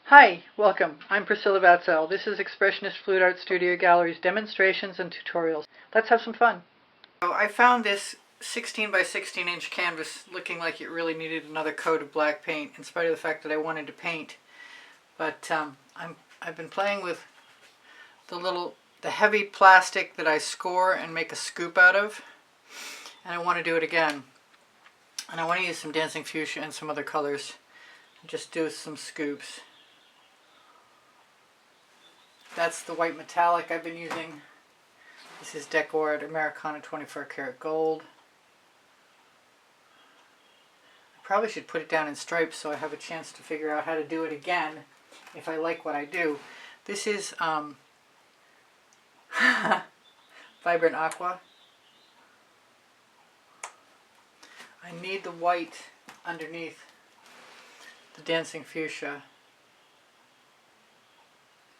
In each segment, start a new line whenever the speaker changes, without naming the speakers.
Hi, welcome. I'm Priscilla Batzell. This is Expressionist Fluid Art Studio Gallery's demonstrations and tutorials. Let's have some fun. So I found this 16 by 16 inch canvas looking like it really needed another coat of black paint, in spite of the fact that I wanted to paint. But I've been playing with the heavy plastic that I score and make a scoop out of, and I want to do it again. And I want to use some dancing fuchsia and some other colors. Just do some scoops. That's the white metallic I've been using. This is Deco-art Americana 24 karat gold. I probably should put it down in stripes so I have a chance to figure out how to do it again if I like what I do. This is Vibrant Aqua. I need the white underneath the dancing fuchsia.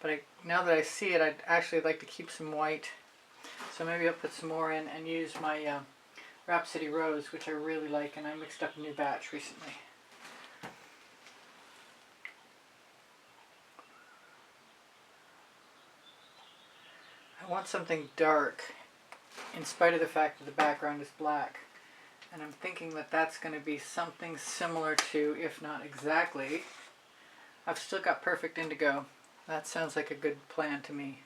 But now that I see it, I'd actually like to keep some white. So maybe I'll put some more in and use my Rhapsody Rose, which I really like, and I mixed up a new batch recently. I want something dark, in spite of the fact that the background is black. And I'm thinking that that's going to be something similar to, if not exactly, I've still got Perfect Indigo. That sounds like a good plan to me.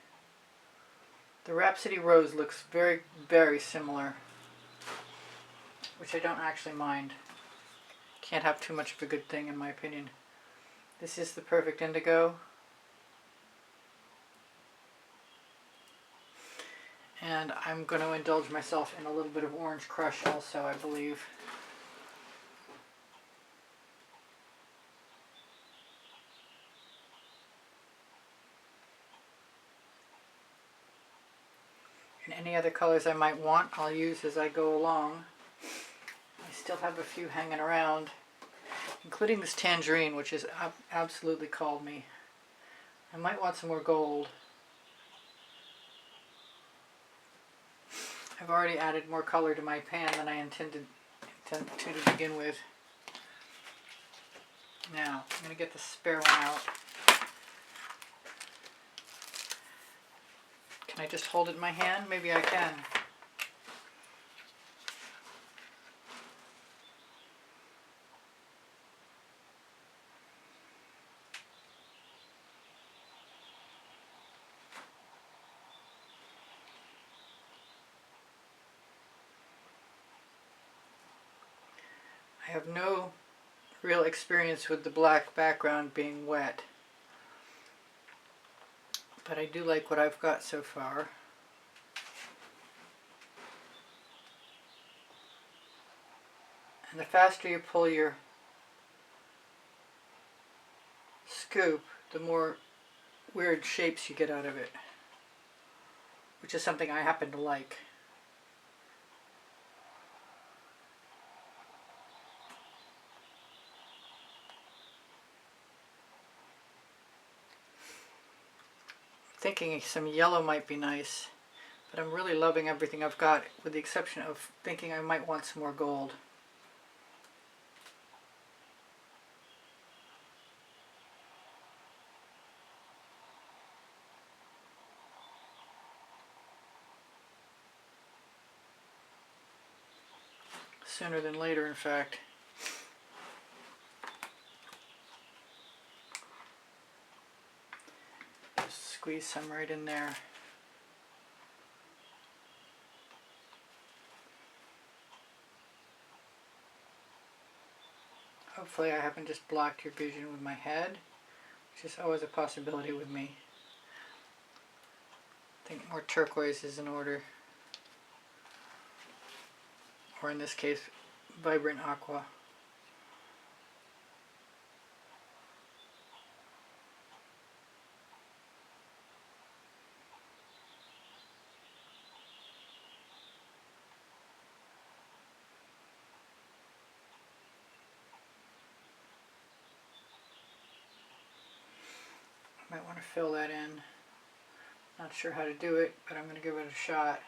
The Rhapsody Rose looks very, very similar, which I don't actually mind. Can't have too much of a good thing in my opinion. This is the Perfect Indigo. And I'm going to indulge myself in a little bit of Orange Crush also, I believe. And any other colors I might want, I'll use as I go along. I still have a few hanging around, including this tangerine, which has absolutely called me. I might want some more gold. I've already added more color to my pan than I intended to begin with. Now, I'm going to get the spare one out. Can I just hold it in my hand? Maybe I can. I have no real experience with the black background being wet, but I do like what I've got so far. And the faster you pull your scoop, the more weird shapes you get out of it, which is something I happen to like. Thinking some yellow might be nice, but I'm really loving everything I've got, with the exception of thinking I might want some more gold. Sooner than later, in fact. Just squeeze some right in there. Hopefully I haven't just blocked your vision with my head, which is always a possibility with me. I think more turquoise is in order. Or in this case, Vibrant Aqua. Might want to fill that in. Not sure how to do it, but I'm going to give it a shot.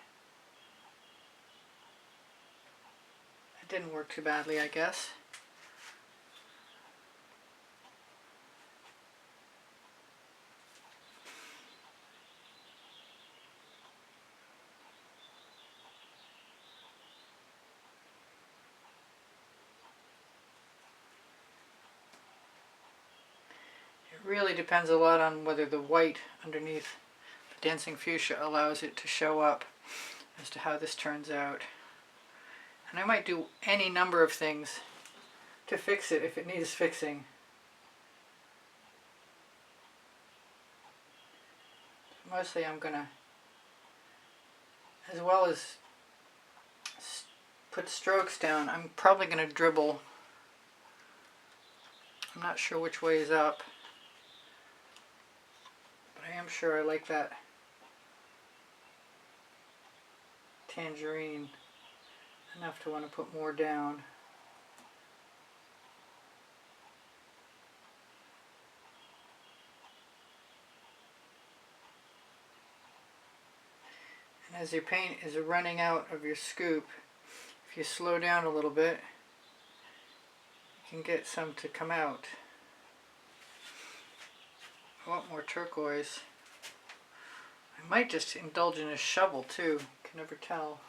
It didn't work too badly, I guess. It really depends a lot on whether the white underneath the Dancing Fuchsia allows it to show up as to how this turns out. And I might do any number of things to fix it if it needs fixing. Mostly I'm going to, as well as put strokes down, I'm probably going to dribble. I'm not sure which way is up, but I am sure I like that tangerine enough to want to put more down. And as your paint is running out of your scoop, if you slow down a little bit, you can get some to come out. I want more turquoise. I might just indulge in a shovel too, can never tell.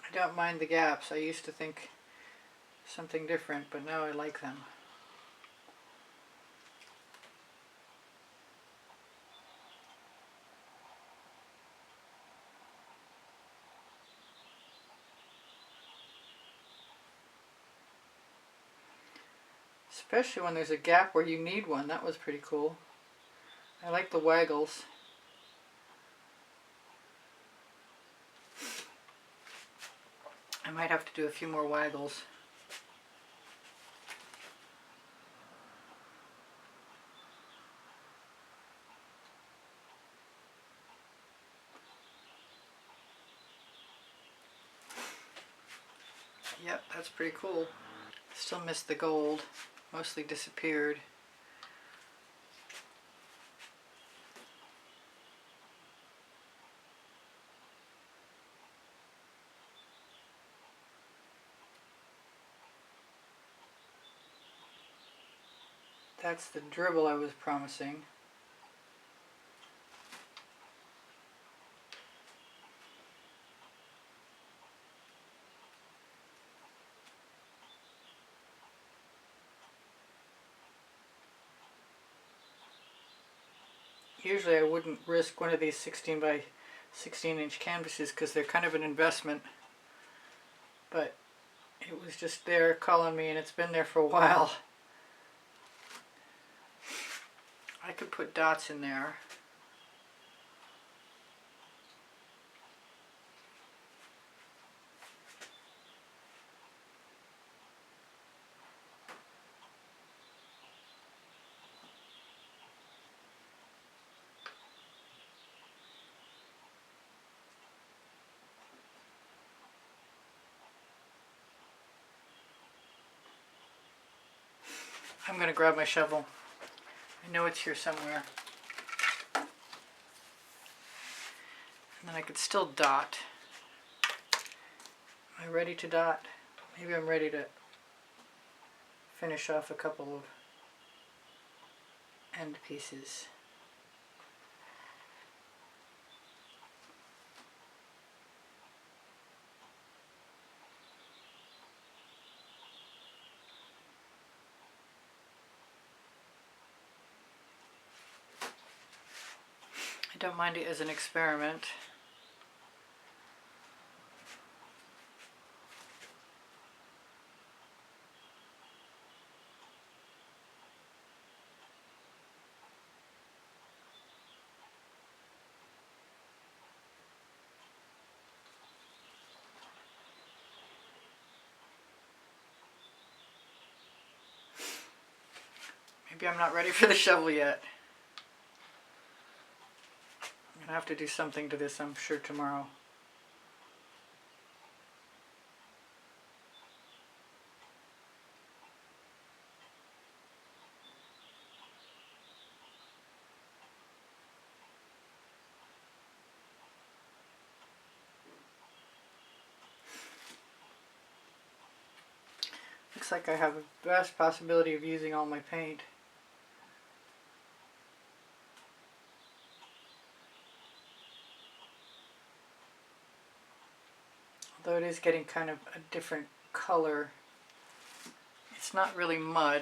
I don't mind the gaps. I used to think something different, but now I like them. Especially when there's a gap where you need one. That was pretty cool. I like the waggles. I might have to do a few more waggles. Yep, that's pretty cool. Still missed the gold. Mostly disappeared. That's the dribble I was promising. Usually I wouldn't risk one of these 16 by 16 inch canvases because they're kind of an investment, but it was just there calling me, and it's been there for a while. I could put dots in there. I'm going to grab my shovel. I know it's here somewhere. And then I could still dot. Am I ready to dot? Maybe I'm ready to finish off a couple of end pieces. I don't mind it as an experiment. Maybe I'm not ready for the shovel yet. I'm going to have to do something to this, I'm sure, tomorrow. Looks like I have a vast possibility of using all my paint. though it is getting kind of a different color. It's not really mud.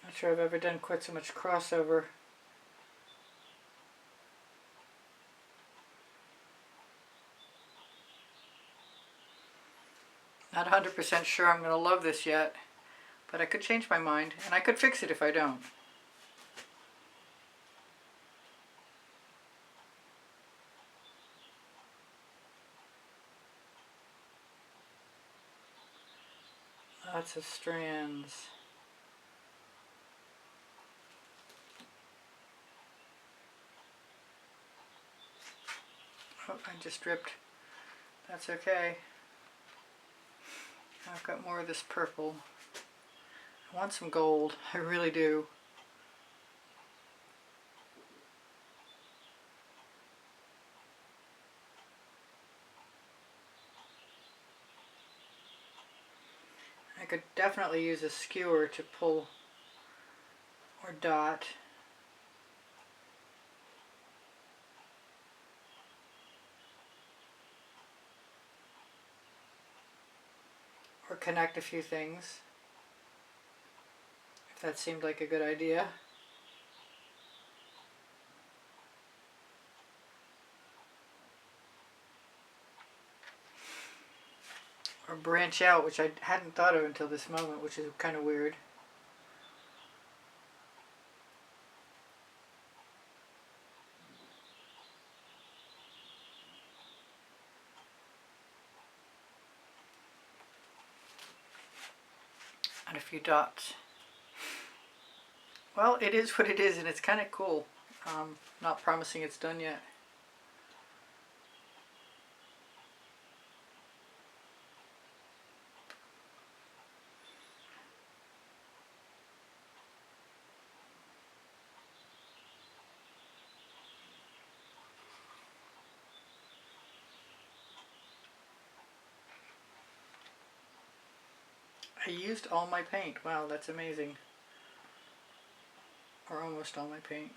Not sure I've ever done quite so much crossover. Not 100% sure I'm going to love this yet, but I could change my mind, and I could fix it if I don't. Lots of strands. Oh, I just ripped. That's okay. I've got more of this purple. I want some gold. I really do. I could definitely use a skewer to pull or dot. Or connect a few things, if that seemed like a good idea. Or branch out, which I hadn't thought of until this moment, which is kind of weird. And a few dots. Well, it is what it is, and it's kind of cool. Not promising it's done yet. I used all my paint. Wow, that's amazing. Or almost all my paint.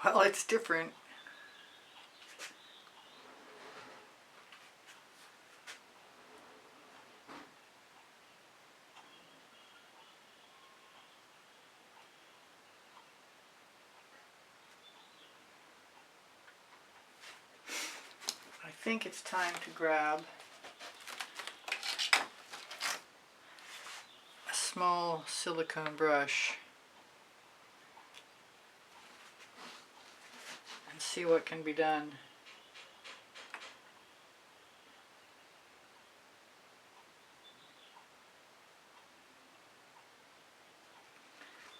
Well, it's different. I think it's time to grab a small silicone brush and see what can be done.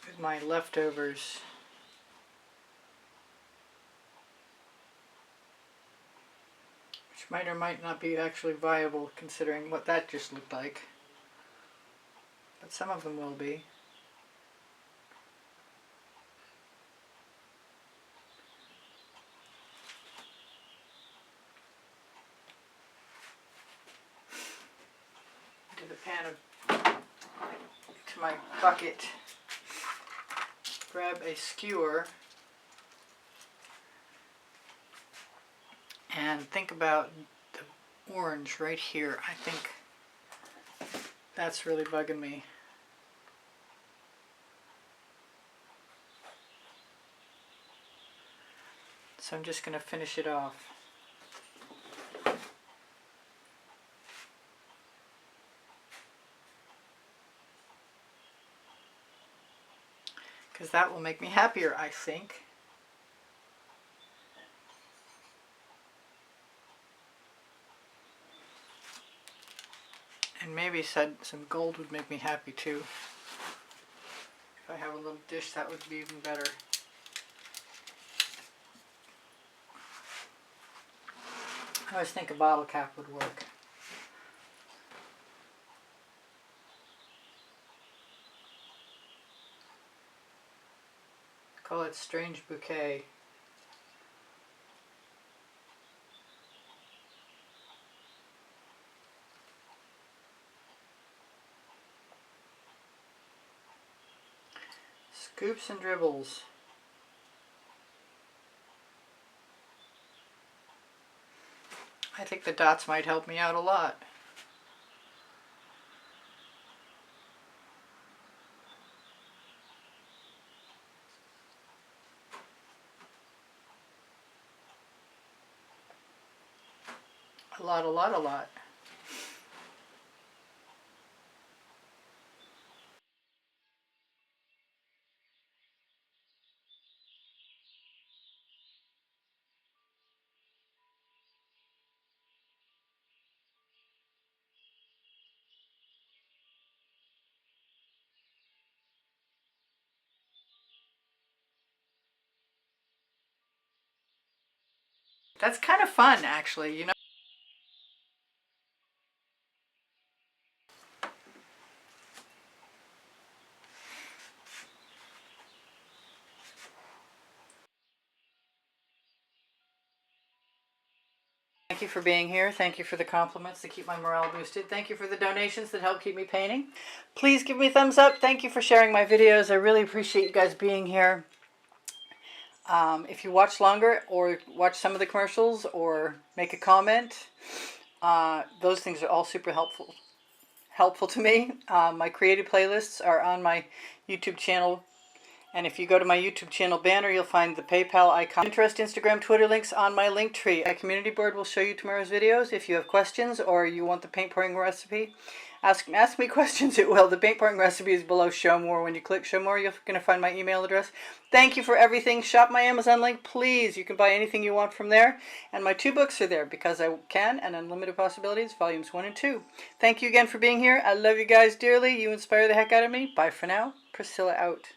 With my leftovers. Which might or might not be actually viable considering what that just looked like. But some of them will be. Into the pan into my bucket. Grab a skewer and think about the orange right here. I think that's really bugging me. So I'm just going to finish it off. Because that will make me happier, I think. And maybe some gold would make me happy too. If I have a little dish, that would be even better. I always think a bottle cap would work. Call it Strange Bouquet. Scoops and dribbles. I think the dots might help me out a lot. A lot. That's kind of fun, actually, you know. Thank you for being here. Thank you for the compliments that keep my morale boosted. Thank you for the donations that help keep me painting. Please give me a thumbs up. Thank you for sharing my videos. I really appreciate you guys being here. If you watch longer or watch some of the commercials or make a comment, those things are all super helpful to me. My creative playlists are on my YouTube channel. And if you go to my YouTube channel banner, you'll find the PayPal icon. Pinterest, Instagram, Twitter links on my link tree. My community board will show you tomorrow's videos. If you have questions or you want the paint pouring recipe, ask me questions, it will. The paint pouring recipe is below Show More. When you click Show More, you're going to find my email address. Thank you for everything. Shop my Amazon link, please. You can buy anything you want from there. And my 2 books are there, Because I Can and Unlimited Possibilities, volumes 1 and 2. Thank you again for being here. I love you guys dearly. You inspire the heck out of me. Bye for now. Priscilla out.